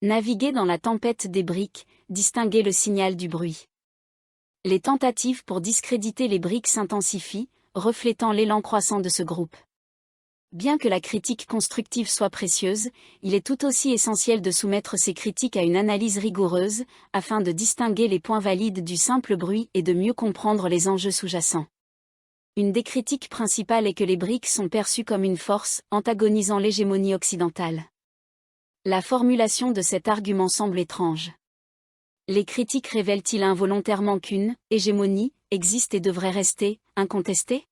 Naviguer dans la tempête des BRICS, distinguer le signal du bruit. Les tentatives pour discréditer les BRICS s'intensifient, reflétant l'élan croissant de ce groupe. Bien que la critique constructive soit précieuse, il est tout aussi essentiel de soumettre ces critiques à une analyse rigoureuse, afin de distinguer les points valides du simple bruit et de mieux comprendre les enjeux sous-jacents. Une des critiques principales est que les BRICS sont perçus comme une force, antagonisant l'hégémonie occidentale. La formulation de cet argument semble étrange. Les critiques révèlent-ils involontairement qu'une hégémonie existe et devrait rester incontestée?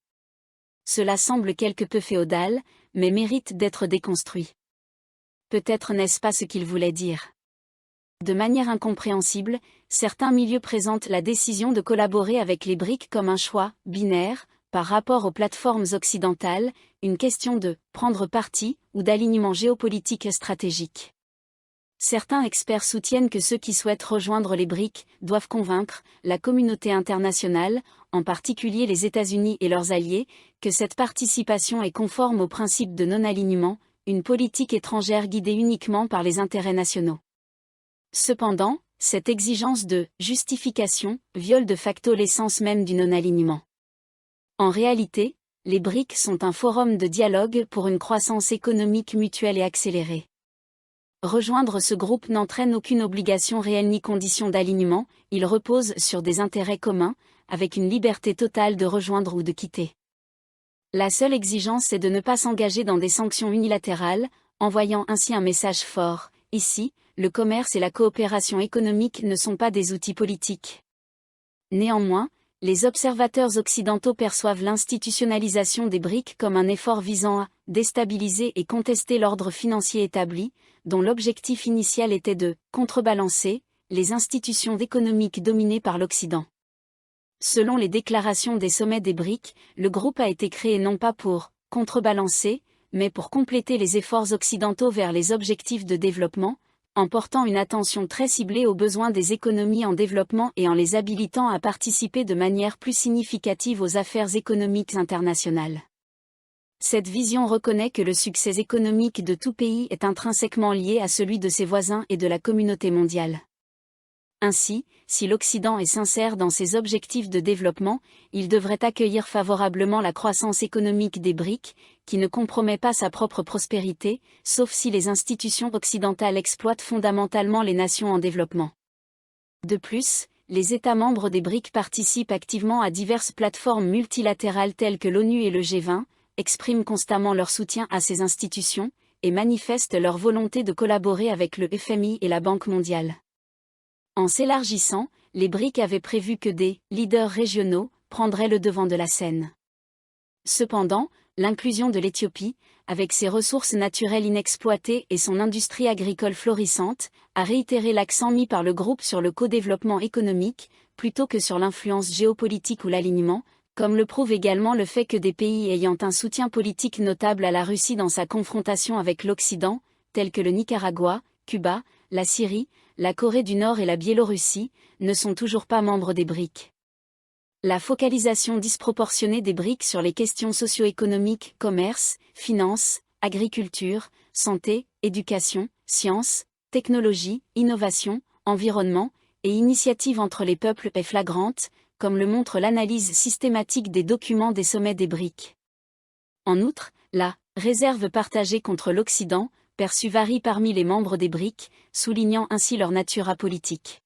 Cela semble quelque peu féodal, mais mérite d'être déconstruit. Peut-être n'est-ce pas ce qu'il voulait dire. De manière incompréhensible, certains milieux présentent la décision de collaborer avec les BRICS comme un choix binaire, par rapport aux plateformes occidentales, une question de prendre parti ou d'alignement géopolitique stratégique. Certains experts soutiennent que ceux qui souhaitent rejoindre les BRICS doivent convaincre la communauté internationale, en particulier les États-Unis et leurs alliés, que cette participation est conforme au principe de non-alignement, une politique étrangère guidée uniquement par les intérêts nationaux. Cependant, cette exigence de justification viole de facto l'essence même du non-alignement. En réalité, les BRICS sont un forum de dialogue pour une croissance économique mutuelle et accélérée. Rejoindre ce groupe n'entraîne aucune obligation réelle ni condition d'alignement, il repose sur des intérêts communs, avec une liberté totale de rejoindre ou de quitter. La seule exigence est de ne pas s'engager dans des sanctions unilatérales, envoyant ainsi un message fort. Ici, le commerce et la coopération économique ne sont pas des outils politiques. Néanmoins, les observateurs occidentaux perçoivent l'institutionnalisation des BRICS comme un effort visant à déstabiliser et contester l'ordre financier établi, dont l'objectif initial était de contrebalancer les institutions économiques dominées par l'Occident. Selon les déclarations des sommets des BRICS, le groupe a été créé non pas pour contrebalancer, mais pour compléter les efforts occidentaux vers les objectifs de développement, en portant une attention très ciblée aux besoins des économies en développement et en les habilitant à participer de manière plus significative aux affaires économiques internationales. Cette vision reconnaît que le succès économique de tout pays est intrinsèquement lié à celui de ses voisins et de la communauté mondiale. Ainsi, si l'Occident est sincère dans ses objectifs de développement, il devrait accueillir favorablement la croissance économique des BRICS, qui ne compromet pas sa propre prospérité, sauf si les institutions occidentales exploitent fondamentalement les nations en développement. De plus, les États membres des BRICS participent activement à diverses plateformes multilatérales telles que l'ONU et le G20, expriment constamment leur soutien à ces institutions, et manifestent leur volonté de collaborer avec le FMI et la Banque mondiale. En s'élargissant, les BRICS avaient prévu que des leaders régionaux prendraient le devant de la scène. Cependant, l'inclusion de l'Éthiopie, avec ses ressources naturelles inexploitées et son industrie agricole florissante, a réitéré l'accent mis par le groupe sur le co-développement économique, plutôt que sur l'influence géopolitique ou l'alignement, comme le prouve également le fait que des pays ayant un soutien politique notable à la Russie dans sa confrontation avec l'Occident, tels que le Nicaragua, Cuba, la Syrie, la Corée du Nord et la Biélorussie, ne sont toujours pas membres des BRICS. La focalisation disproportionnée des BRICS sur les questions socio-économiques, commerce, finance, agriculture, santé, éducation, sciences, technologie, innovation, environnement, et initiative entre les peuples est flagrante, comme le montre l'analyse systématique des documents des sommets des BRICS. En outre, la réserve partagée contre l'Occident, perçue varie parmi les membres des BRICS, soulignant ainsi leur nature apolitique.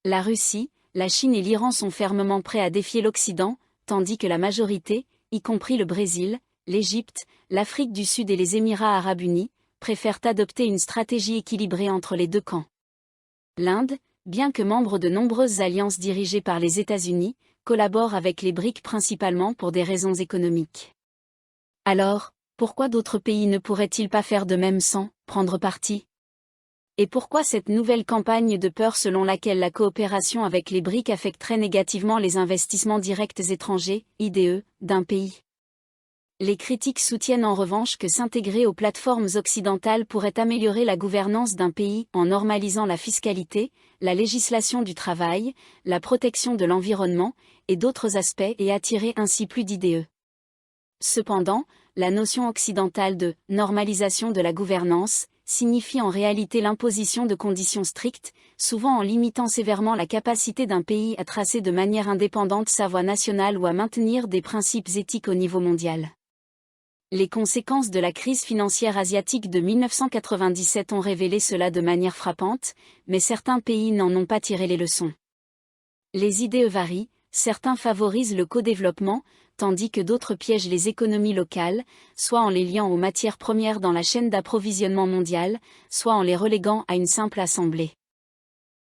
La Russie, la Chine et l'Iran sont fermement prêts à défier l'Occident, tandis que la majorité, y compris le Brésil, l'Égypte, l'Afrique du Sud et les Émirats arabes unis, préfèrent adopter une stratégie équilibrée entre les deux camps. L'Inde, bien que membre de nombreuses alliances dirigées par les États-Unis, collabore avec les BRICS principalement pour des raisons économiques. Alors, pourquoi d'autres pays ne pourraient-ils pas faire de même sans prendre parti? Et pourquoi cette nouvelle campagne de peur selon laquelle la coopération avec les BRICS affecterait négativement les investissements directs étrangers, IDE, d'un pays? Les critiques soutiennent en revanche que s'intégrer aux plateformes occidentales pourrait améliorer la gouvernance d'un pays en normalisant la fiscalité, la législation du travail, la protection de l'environnement, et d'autres aspects et attirer ainsi plus d'IDE. Cependant, la notion occidentale de « normalisation de la gouvernance » signifie en réalité l'imposition de conditions strictes, souvent en limitant sévèrement la capacité d'un pays à tracer de manière indépendante sa voie nationale ou à maintenir des principes éthiques au niveau mondial. Les conséquences de la crise financière asiatique de 1997 ont révélé cela de manière frappante, mais certains pays n'en ont pas tiré les leçons. Les idées varient, certains favorisent le co-développement, tandis que d'autres piègent les économies locales, soit en les liant aux matières premières dans la chaîne d'approvisionnement mondiale, soit en les reléguant à une simple assemblée.